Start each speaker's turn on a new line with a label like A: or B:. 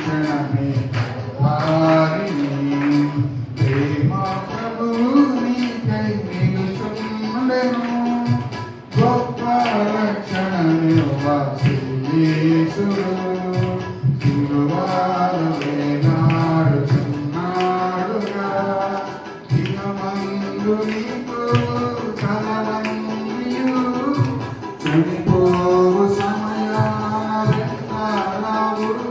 A: క్షణమే వారిని ప్రేమ ప్రభువుని కై నిలుచుండెను గొప్ప రక్షణమే వాసుయేసుడు సిలువలో వేలాడుచున్నాడుగా దినమందు నీకు కలవన్నీయు చనిపోవు సమయాలెంతలావుడు